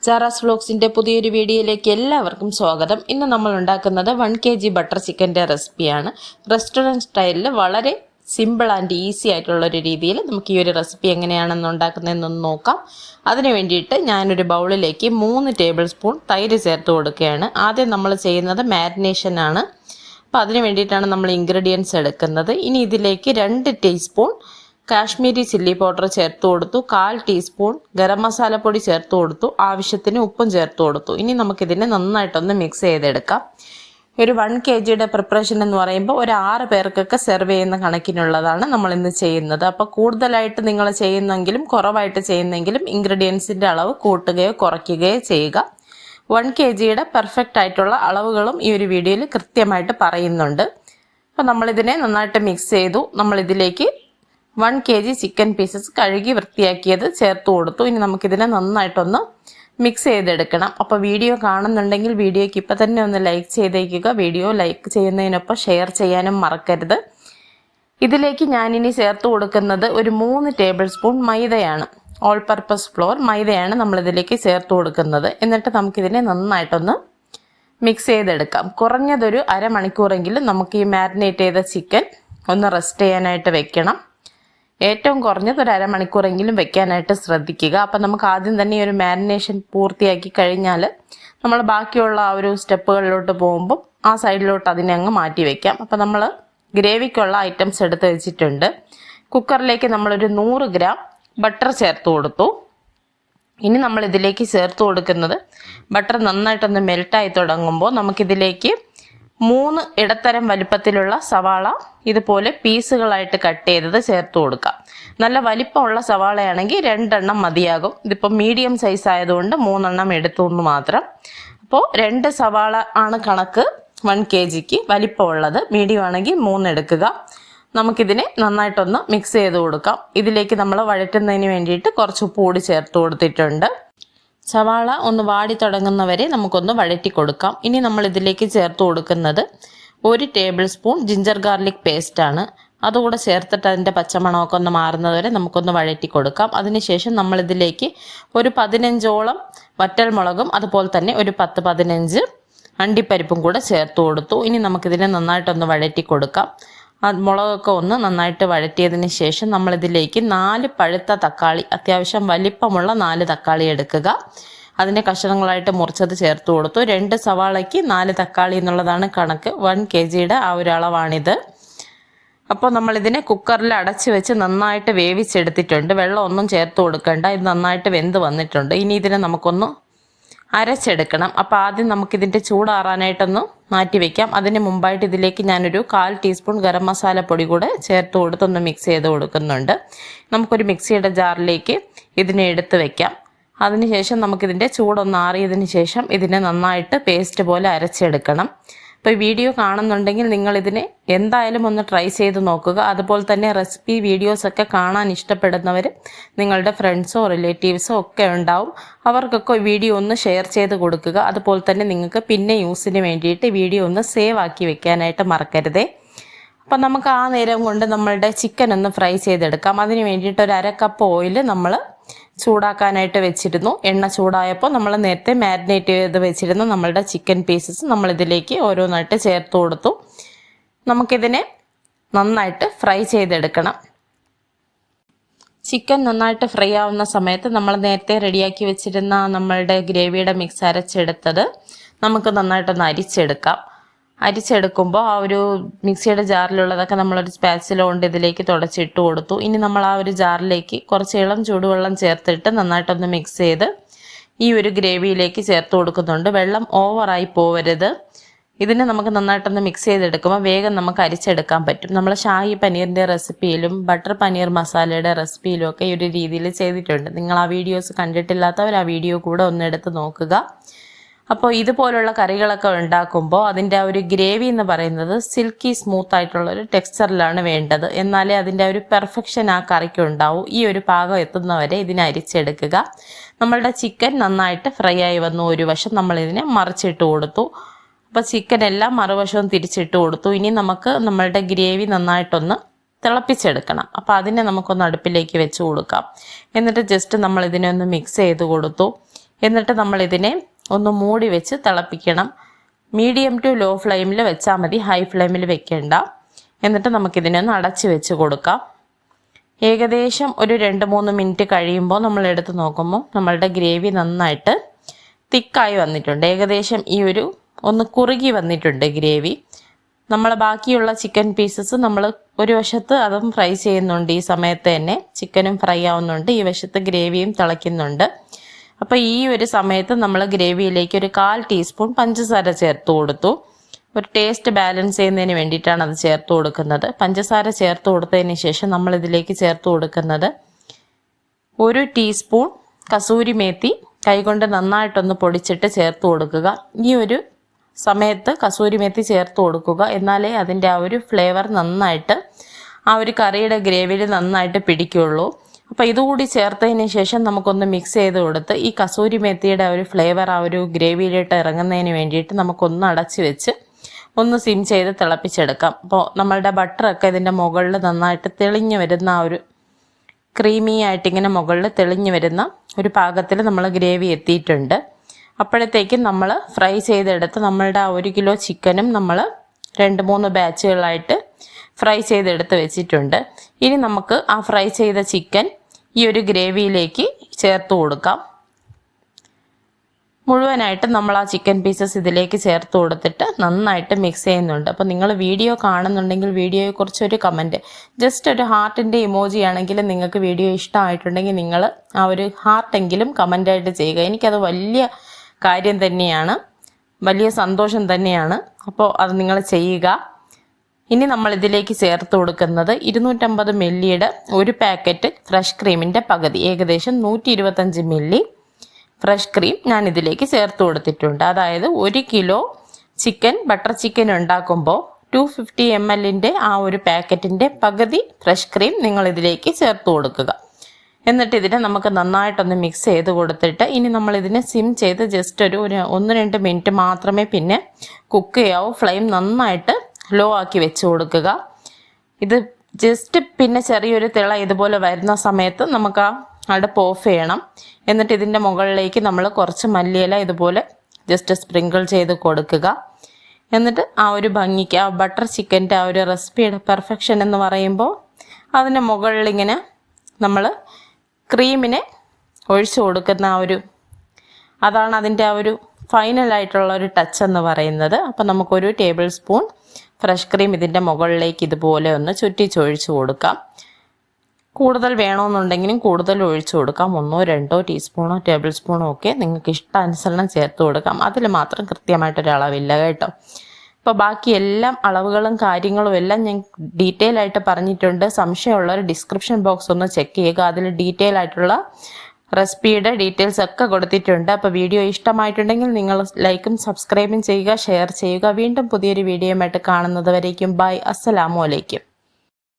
Sara's വ്ലോഗ്സിൻ്റെ പുതിയൊരു വീഡിയോയിലേക്ക് എല്ലാവർക്കും സ്വാഗതം. ഇന്ന് നമ്മൾ ഉണ്ടാക്കുന്നത് 1 kg ബട്ടർ ചിക്കൻ്റെ റെസിപ്പിയാണ്. റെസ്റ്റോറൻറ്റ് സ്റ്റൈലിൽ വളരെ സിമ്പിൾ ആൻഡ് ഈസി ആയിട്ടുള്ളൊരു രീതിയിൽ നമുക്ക് ഈ ഒരു റെസിപ്പി എങ്ങനെയാണെന്ന് ഉണ്ടാക്കുന്നതെന്നൊന്ന് നോക്കാം. അതിന് വേണ്ടിയിട്ട് ഞാനൊരു ബൗളിലേക്ക് 3 ടേബിൾ സ്പൂൺ തൈര് ചേർത്ത് കൊടുക്കുകയാണ്. ആദ്യം നമ്മൾ ചെയ്യുന്നത് മാരിനേഷനാണ്. അപ്പോൾ അതിന് വേണ്ടിയിട്ടാണ് നമ്മൾ ഇൻഗ്രീഡിയൻസ് എടുക്കുന്നത്. ഇനി ഇതിലേക്ക് 2 ടീസ്പൂൺ കാശ്മീരി ചില്ലി പൗഡർ ചേർത്ത് കൊടുത്തു, 1/4 ടീസ്പൂൺ ഗരം മസാലപ്പൊടി ചേർത്ത് കൊടുത്തു, ആവശ്യത്തിന് ഉപ്പും ചേർത്ത് കൊടുത്തു. ഇനി നമുക്കിതിനെ നന്നായിട്ടൊന്ന് മിക്സ് ചെയ്തെടുക്കാം. ഒരു 1 kgയുടെ പ്രിപ്പറേഷൻ എന്ന് പറയുമ്പോൾ ഒരു 6 പേർക്കൊക്കെ സെർവ് ചെയ്യുന്ന കണക്കിനുള്ളതാണ് നമ്മളിന്ന് ചെയ്യുന്നത്. അപ്പോൾ കൂടുതലായിട്ട് നിങ്ങൾ ചെയ്യുന്നെങ്കിലും കുറവായിട്ട് ചെയ്യുന്നെങ്കിലും ഇൻഗ്രീഡിയൻസിൻ്റെ അളവ് കൂട്ടുകയോ കുറയ്ക്കുകയോ ചെയ്യുക. 1 kgയുടെ പെർഫെക്റ്റ് ആയിട്ടുള്ള അളവുകളും ഈ ഒരു വീഡിയോയിൽ കൃത്യമായിട്ട് പറയുന്നുണ്ട്. അപ്പോൾ നമ്മളിതിനെ നന്നായിട്ട് മിക്സ് ചെയ്തു. നമ്മളിതിലേക്ക് 1 kg ചിക്കൻ പീസസ് കഴുകി വൃത്തിയാക്കിയത് ചേർത്ത് കൊടുത്തു. ഇനി നമുക്കിതിനെ നന്നായിട്ടൊന്ന് മിക്സ് ചെയ്തെടുക്കണം. അപ്പോൾ വീഡിയോ കാണുന്നുണ്ടെങ്കിൽ വീഡിയോയ്ക്ക് ഇപ്പം തന്നെ ഒന്ന് ലൈക്ക് ചെയ്തേക്കുക. വീഡിയോ ലൈക്ക് ചെയ്യുന്നതിനൊപ്പം ഷെയർ ചെയ്യാനും മറക്കരുത്. ഇതിലേക്ക് ഞാനിനി ചേർത്ത് കൊടുക്കുന്നത് ഒരു 3 ടേബിൾ സ്പൂൺ മൈദയാണ്. ഓൾ പർപ്പസ് ഫ്ലോർ മൈദയാണ് നമ്മളിതിലേക്ക് ചേർത്ത് കൊടുക്കുന്നത്. എന്നിട്ട് നമുക്കിതിനെ നന്നായിട്ടൊന്ന് മിക്സ് ചെയ്തെടുക്കാം. കുറഞ്ഞതൊരു അരമണിക്കൂറെങ്കിലും നമുക്ക് ഈ മാരിനേറ്റ് ചെയ്ത ചിക്കൻ ഒന്ന് റെസ്റ്റ് ചെയ്യാനായിട്ട് വെക്കണം. ഏറ്റവും കുറഞ്ഞത് ഒരു അരമണിക്കൂറെങ്കിലും വെക്കാനായിട്ട് ശ്രദ്ധിക്കുക. അപ്പം നമുക്ക് ആദ്യം തന്നെ ഈ ഒരു മാരിനേഷൻ പൂർത്തിയാക്കി കഴിഞ്ഞാൽ നമ്മൾ ബാക്കിയുള്ള ആ ഒരു സ്റ്റെപ്പുകളിലോട്ട് പോകുമ്പോൾ ആ സൈഡിലോട്ട് അതിനെ അങ്ങ് മാറ്റി വയ്ക്കാം. അപ്പം നമ്മൾ ഗ്രേവിക്കുള്ള ഐറ്റംസ് എടുത്ത് വെച്ചിട്ടുണ്ട്. കുക്കറിലേക്ക് നമ്മളൊരു 100 ഗ്രാം ബട്ടർ ചേർത്ത് കൊടുത്തു. ഇനി നമ്മൾ ഇതിലേക്ക് ചേർത്ത് കൊടുക്കുന്നത് ബട്ടർ നന്നായിട്ടൊന്ന് മെൽറ്റായി തുടങ്ങുമ്പോൾ നമുക്കിതിലേക്ക് 3 ഇടത്തരം വലിപ്പത്തിലുള്ള സവാള ഇതുപോലെ പീസുകളായിട്ട് കട്ട് ചെയ്തത് ചേർത്ത് കൊടുക്കാം. നല്ല വലിപ്പമുള്ള സവാളയാണെങ്കിൽ 2 എണ്ണം മതിയാകും. ഇതിപ്പോൾ മീഡിയം സൈസ് ആയതുകൊണ്ട് 3 എണ്ണം എടുത്തു എന്ന് മാത്രം. അപ്പോൾ 2 സവാള ആണ് കണക്ക് 1 kgക്ക് വലിപ്പമുള്ളത്. മീഡിയം ആണെങ്കിൽ 3 എടുക്കുക. നമുക്കിതിനെ നന്നായിട്ടൊന്ന് മിക്സ് ചെയ്ത് കൊടുക്കാം. ഇതിലേക്ക് നമ്മൾ വഴറ്റുന്നതിന് വേണ്ടിയിട്ട് കുറച്ച് ഉപ്പ് കൂടി ചേർത്ത് കൊടുത്തിട്ടുണ്ട്. സവാള ഒന്ന് വാടി തുടങ്ങുന്നവരെ നമുക്കൊന്ന് വഴറ്റി കൊടുക്കാം. ഇനി നമ്മൾ ഇതിലേക്ക് ചേർത്ത് കൊടുക്കുന്നത് 1 ടേബിൾ സ്പൂൺ ജിഞ്ചർ ഗാർലിക് പേസ്റ്റാണ്. അതുകൂടെ ചേർത്തിട്ട് അതിൻ്റെ പച്ചമണമൊക്കെ ഒന്ന് മാറുന്നതുവരെ നമുക്കൊന്ന് വഴറ്റി കൊടുക്കാം. അതിനുശേഷം നമ്മളിതിലേക്ക് ഒരു 15ഓളം വറ്റൽമുളകും അതുപോലെ തന്നെ ഒരു 10-15 അണ്ടിപ്പരിപ്പും കൂടെ ചേർത്ത് കൊടുത്തു. ഇനി നമുക്കിതിനെ നന്നായിട്ടൊന്ന് വഴറ്റി കൊടുക്കാം. മുളകൊക്കെ ഒന്ന് നന്നായിട്ട് വഴറ്റിയതിന് ശേഷം നമ്മളിതിലേക്ക് 4 പഴുത്ത തക്കാളി, അത്യാവശ്യം വലിപ്പമുള്ള 4 തക്കാളി എടുക്കുക. അതിൻ്റെ കഷ്ണങ്ങളായിട്ട് മുറിച്ചത് ചേർത്ത് കൊടുത്തു. 2 സവാളയ്ക്ക് 4 തക്കാളി എന്നുള്ളതാണ് കണക്ക്. 1 kgയുടെ ആ ഒരു അളവാണിത്. അപ്പോൾ നമ്മളിതിനെ കുക്കറിൽ അടച്ച് വെച്ച് നന്നായിട്ട് വേവിച്ചെടുത്തിട്ടുണ്ട്. വെള്ളമൊന്നും ചേർത്ത് കൊടുക്കേണ്ട. ഇത് നന്നായിട്ട് വെന്ത് വന്നിട്ടുണ്ട്. ഇനി ഇതിനെ നമുക്കൊന്ന് അരച്ചെടുക്കണം. അപ്പോൾ ആദ്യം നമുക്കിതിൻ്റെ ചൂടാറാനായിട്ടൊന്ന് മാറ്റി വയ്ക്കാം. അതിന് മുമ്പായിട്ട് ഇതിലേക്ക് ഞാനൊരു 1/4 ടീസ്പൂൺ ഗരം മസാലപ്പൊടി കൂടെ ചേർത്ത് കൊടുത്തൊന്ന് മിക്സ് ചെയ്ത് കൊടുക്കുന്നുണ്ട്. നമുക്കൊരു മിക്സിയുടെ ജാറിലേക്ക് ഇതിനെ എടുത്ത് വയ്ക്കാം. അതിനുശേഷം നമുക്കിതിൻ്റെ ചൂടൊന്ന് ആറിയതിന് ശേഷം ഇതിനെ നന്നായിട്ട് പേസ്റ്റ് പോലെ അരച്ചെടുക്കണം. ഇപ്പോൾ വീഡിയോ കാണുന്നുണ്ടെങ്കിൽ നിങ്ങളിതിനെ എന്തായാലും ഒന്ന് ട്രൈ ചെയ്ത് നോക്കുക. അതുപോലെ തന്നെ റെസിപ്പി വീഡിയോസൊക്കെ കാണാൻ ഇഷ്ടപ്പെടുന്നവർ നിങ്ങളുടെ ഫ്രണ്ട്സോ റിലേറ്റീവ്സോ ഒക്കെ ഉണ്ടാവും. അവർക്കൊക്കെ വീഡിയോ ഒന്ന് ഷെയർ ചെയ്ത് കൊടുക്കുക. അതുപോലെ തന്നെ നിങ്ങൾക്ക് പിന്നെ യൂസിന് വേണ്ടിയിട്ട് വീഡിയോ ഒന്ന് സേവ് ആക്കി വെക്കാനായിട്ട് മറക്കരുതേ. അപ്പം നമുക്ക് ആ നേരം കൊണ്ട് നമ്മളുടെ ചിക്കൻ ഒന്ന് ഫ്രൈ ചെയ്തെടുക്കാം. അതിന് വേണ്ടിയിട്ട് ഒരു 1/2 കപ്പ് ഓയിൽ നമ്മൾ ചൂടാക്കാനായിട്ട് വെച്ചിരുന്നു. എണ്ണ ചൂടായപ്പോൾ നമ്മൾ നേരത്തെ മാരിനേറ്റ് ചെയ്ത് വെച്ചിരുന്ന നമ്മളുടെ ചിക്കൻ പീസസ് നമ്മളിതിലേക്ക് ഓരോന്നായിട്ട് ചേർത്ത് കൊടുത്തു. നമുക്കിതിനെ നന്നായിട്ട് ഫ്രൈ ചെയ്തെടുക്കണം. ചിക്കൻ നന്നായിട്ട് ഫ്രൈ ആവുന്ന സമയത്ത് നമ്മൾ നേരത്തെ റെഡിയാക്കി വെച്ചിരുന്ന നമ്മളുടെ ഗ്രേവിയുടെ മിക്സ് അരച്ചെടുത്തത് നമുക്ക് നന്നായിട്ടൊന്ന് അരിച്ചെടുക്കാം. അരിച്ചെടുക്കുമ്പോൾ ആ ഒരു മിക്സിയുടെ ജാറിലുള്ളതൊക്കെ നമ്മളൊരു സ്പാച്ചില കൊണ്ട് ഇതിലേക്ക് തുടച്ചിട്ട് കൊടുത്തു. ഇനി നമ്മൾ ആ ഒരു ജാറിലേക്ക് കുറച്ച് ഇളം ചൂടുവെള്ളം ചേർത്തിട്ട് നന്നായിട്ടൊന്ന് മിക്സ് ചെയ്ത് ഈ ഒരു ഗ്രേവിയിലേക്ക് ചേർത്ത് കൊടുക്കുന്നുണ്ട്. വെള്ളം ഓവറായി പോവരുത്. ഇതിനെ നമുക്ക് നന്നായിട്ടൊന്ന് മിക്സ് ചെയ്തെടുക്കുമ്പോൾ വേഗം നമുക്ക് അരിച്ചെടുക്കാൻ പറ്റും. നമ്മൾ ഷാഹി പനീറിൻ്റെ റെസിപ്പിയിലും ബട്ടർ പനീർ മസാലയുടെ റെസിപ്പിയിലും ഒക്കെ ഈ ഒരു രീതിയിൽ ചെയ്തിട്ടുണ്ട്. നിങ്ങൾ ആ വീഡിയോസ് കണ്ടിട്ടില്ലാത്തവർ ആ വീഡിയോ കൂടെ ഒന്ന് എടുത്ത് നോക്കുക. അപ്പോൾ ഇതുപോലുള്ള കറികളൊക്കെ ഉണ്ടാക്കുമ്പോൾ അതിൻ്റെ ആ ഒരു ഗ്രേവി എന്ന് പറയുന്നത് സിൽക്കി സ്മൂത്ത് ആയിട്ടുള്ളൊരു ടെക്സ്ചറിലാണ് വേണ്ടത്. എന്നാലേ അതിൻ്റെ ഒരു പെർഫെക്ഷൻ ആ കറിക്ക് ഉണ്ടാവും. ഈ ഒരു പാകം എത്തുന്നവരെ ഇതിനെ അരിച്ചെടുക്കുക. നമ്മളുടെ ചിക്കൻ നന്നായിട്ട് ഫ്രൈ ആയി വന്നു. ഒരു വശം നമ്മളിതിനെ മറിച്ചിട്ട് കൊടുത്തു. അപ്പോൾ ചിക്കൻ എല്ലാം മറുവശവും തിരിച്ചിട്ട് കൊടുത്തു. ഇനി നമുക്ക് നമ്മളുടെ ഗ്രേവി നന്നായിട്ടൊന്ന് തിളപ്പിച്ചെടുക്കണം. അപ്പോൾ അതിനെ നമുക്കൊന്ന് അടുപ്പിലേക്ക് വെച്ച് കൊടുക്കാം. എന്നിട്ട് ജസ്റ്റ് നമ്മൾ ഇതിനെ ഒന്ന് മിക്സ് ചെയ്ത് കൊടുത്തു. എന്നിട്ട് നമ്മളിതിനെ ഒന്ന് മൂടി വെച്ച് തിളപ്പിക്കണം. മീഡിയം ടു ലോ ഫ്ലെയിമിൽ വെച്ചാൽ മതി, ഹൈ ഫ്ലെയിമിൽ വെക്കേണ്ട. എന്നിട്ട് നമുക്കിതിനെ ഒന്ന് അടച്ച് വെച്ച് കൊടുക്കാം. ഏകദേശം ഒരു 2-3 മിനിറ്റ് കഴിയുമ്പോൾ നമ്മൾ എടുത്ത് നോക്കുമ്പോൾ നമ്മളുടെ ഗ്രേവി നന്നായിട്ട് തിക്കായി വന്നിട്ടുണ്ട്. ഏകദേശം ഈ ഒന്ന് കുറുകി വന്നിട്ടുണ്ട് ഗ്രേവി. നമ്മൾ ബാക്കിയുള്ള ചിക്കൻ പീസസ് നമ്മൾ ഒരു വശത്ത് അതും ഫ്രൈ ചെയ്യുന്നുണ്ട്. ഈ സമയത്ത് തന്നെ ചിക്കനും ഫ്രൈ ആവുന്നുണ്ട്, ഈ വശത്ത് ഗ്രേവിയും തിളയ്ക്കുന്നുണ്ട്. അപ്പോൾ ഈ ഒരു സമയത്ത് നമ്മൾ ഗ്രേവിയിലേക്ക് ഒരു 1/4 ടീസ്പൂൺ പഞ്ചസാര ചേർത്ത് കൊടുത്തു. ഒരു ടേസ്റ്റ് ബാലൻസ് ചെയ്യുന്നതിന് വേണ്ടിയിട്ടാണ് അത് ചേർത്ത് കൊടുക്കുന്നത്. പഞ്ചസാര ചേർത്ത് കൊടുത്തതിന് ശേഷം നമ്മൾ ഇതിലേക്ക് ചേർത്ത് കൊടുക്കുന്നത് 1 ടീസ്പൂൺ കസൂരി മേത്തി കൈകൊണ്ട് നന്നായിട്ടൊന്ന് പൊടിച്ചിട്ട് ചേർത്ത് കൊടുക്കുക. ഈ ഒരു സമയത്ത് കസൂരി മേത്തി ചേർത്ത് കൊടുക്കുക, എന്നാലേ അതിൻ്റെ ആ ഒരു ഫ്ലേവർ നന്നായിട്ട് ആ ഒരു കറിയുടെ ഗ്രേവിയിൽ നന്നായിട്ട് പിടിക്കുകയുള്ളൂ. അപ്പോൾ ഇതുകൂടി ചേർത്തതിന് ശേഷം നമുക്കൊന്ന് മിക്സ് ചെയ്ത് കൊടുത്ത് ഈ കസൂരി മേത്തിയുടെ ഒരു ഫ്ലേവർ ആ ഒരു ഗ്രേവിയിലോട്ട് ഇറങ്ങുന്നതിന് വേണ്ടിയിട്ട് നമുക്കൊന്ന് അടച്ച് വെച്ച് ഒന്ന് സിം ചെയ്ത് തിളപ്പിച്ചെടുക്കാം. അപ്പോൾ നമ്മളുടെ ബട്ടറൊക്കെ ഇതിൻ്റെ മുകളിൽ നന്നായിട്ട് തെളിഞ്ഞു വരുന്ന ആ ഒരു ക്രീമി ആയിട്ട് ഇങ്ങനെ മുകളിൽ തെളിഞ്ഞു വരുന്ന ഒരു പാകത്തിൽ നമ്മൾ ഗ്രേവി എത്തിയിട്ടുണ്ട്. അപ്പോഴത്തേക്കും നമ്മൾ ഫ്രൈ ചെയ്തെടുത്ത് നമ്മളുടെ ആ 1 കിലോ ചിക്കനും നമ്മൾ 2-3 ബാച്ചുകളായിട്ട് ഫ്രൈ ചെയ്തെടുത്ത് വെച്ചിട്ടുണ്ട്. ഇനി നമുക്ക് ആ ഫ്രൈ ചെയ്ത ചിക്കൻ ഈ ഒരു ഗ്രേവിയിലേക്ക് ചേർത്ത് കൊടുക്കാം. മുഴുവനായിട്ട് നമ്മൾ ആ ചിക്കൻ പീസസ് ഇതിലേക്ക് ചേർത്ത് കൊടുത്തിട്ട് നന്നായിട്ട് മിക്സ് ചെയ്യുന്നുണ്ട്. അപ്പോൾ നിങ്ങൾ വീഡിയോ കാണുന്നുണ്ടെങ്കിൽ വീഡിയോയെക്കുറിച്ചൊരു കമൻറ്റ്, ജസ്റ്റ് ഒരു ഹാർട്ടിൻ്റെ ഇമോജി ആണെങ്കിൽ നിങ്ങൾക്ക് വീഡിയോ ഇഷ്ടമായിട്ടുണ്ടെങ്കിൽ നിങ്ങൾ ആ ഒരു ഹാർട്ടെങ്കിലും കമൻ്റായിട്ട് ചെയ്യുക. എനിക്കത് വലിയ കാര്യം തന്നെയാണ്, വലിയ സന്തോഷം തന്നെയാണ്. അപ്പോൾ അത് നിങ്ങൾ ചെയ്യുക. ഇനി നമ്മൾ ഇതിലേക്ക് ചേർത്ത് കൊടുക്കുന്നത് 250 മില്ലിയുടെ ഒരു പാക്കറ്റ് ഫ്രഷ് ക്രീമിൻ്റെ പകുതി, ഏകദേശം 125 മില്ലി ഫ്രഷ് ക്രീം ഞാൻ ഇതിലേക്ക് ചേർത്ത് കൊടുത്തിട്ടുണ്ട്. അതായത് 1 കിലോ ചിക്കൻ ബട്ടർ ചിക്കൻ ഉണ്ടാക്കുമ്പോൾ 250 ml ആ ഒരു പാക്കറ്റിൻ്റെ പകുതി ഫ്രഷ് ക്രീം നിങ്ങൾ ഇതിലേക്ക് ചേർത്ത് കൊടുക്കുക. എന്നിട്ട് ഇതിനെ നമുക്ക് നന്നായിട്ടൊന്ന് മിക്സ് ചെയ്ത് കൊടുത്തിട്ട് ഇനി നമ്മളിതിനെ സിം ചെയ്ത് ജസ്റ്റ് ഒരു 1-2 മിനിറ്റ് മാത്രമേ പിന്നെ കുക്ക് ചെയ്യാവൂ. ഫ്ലെയിം നന്നായിട്ട് ലോ ആക്കി വെച്ച് കൊടുക്കുക. ഇത് ജസ്റ്റ് പിന്നെ ചെറിയൊരു തിള ഇതുപോലെ വരുന്ന സമയത്ത് നമുക്ക് ആ അടുപ്പ് ഓഫ് ചെയ്യണം. എന്നിട്ട് ഇതിൻ്റെ മുകളിലേക്ക് നമ്മൾ കുറച്ച് മല്ലിയില ഇതുപോലെ ജസ്റ്റ് സ്പ്രിങ്കിൾ ചെയ്ത് കൊടുക്കുക. എന്നിട്ട് ആ ഒരു ഭംഗിക്ക് ആ ബട്ടർ ചിക്കൻ്റെ ആ ഒരു റെസിപ്പിയുടെ പെർഫെക്ഷൻ എന്ന് പറയുമ്പോൾ അതിൻ്റെ മുകളിലിങ്ങനെ നമ്മൾ ക്രീമിനെ ഒഴിച്ചു കൊടുക്കുന്ന അതാണ് അതിൻ്റെ ആ ഒരു ഫൈനലായിട്ടുള്ള ഒരു ടച്ച് എന്ന് പറയുന്നത്. അപ്പോൾ നമുക്കൊരു 1 ടേബിൾ സ്പൂൺ ഫ്രഷ് ക്രീം ഇതിൻ്റെ മുകളിലേക്ക് ഇതുപോലെ ഒന്ന് ചുറ്റിച്ചൊഴിച്ച് കൊടുക്കാം. കൂടുതൽ വേണമെന്നുണ്ടെങ്കിലും കൂടുതൽ ഒഴിച്ചു കൊടുക്കാം. 1-2 ടീസ്പൂണോ ടേബിൾ സ്പൂണോ ഒക്കെ നിങ്ങൾക്ക് ഇഷ്ടാനുസരണം ചേർത്ത് കൊടുക്കാം. അതിൽ മാത്രം കൃത്യമായിട്ടൊരളവില്ല കേട്ടോ. അപ്പോൾ ബാക്കി എല്ലാം അളവുകളും കാര്യങ്ങളും എല്ലാം ഞാൻ ഡീറ്റെയിൽ ആയിട്ട് പറഞ്ഞിട്ടുണ്ട്. സംശയമുള്ളവർ ഡിസ്ക്രിപ്ഷൻ ബോക്സ് ഒന്ന് ചെക്ക് ചെയ്യുക, അതിൽ ഡീറ്റെയിൽ ആയിട്ടുള്ള റെസിപ്പിയുടെ ഡീറ്റെയിൽസ് ഒക്കെ കൊടുത്തിട്ടുണ്ട്. അപ്പോൾ വീഡിയോ ഇഷ്ടമായിട്ടുണ്ടെങ്കിൽ നിങ്ങൾ ലൈക്കും സബ്സ്ക്രൈബും ചെയ്യുക, ഷെയർ ചെയ്യുക. വീണ്ടും പുതിയൊരു വീഡിയോയുമായിട്ട് കാണുന്നത് വരേക്കും ബൈ, അസ്സലാമു അലൈക്കും.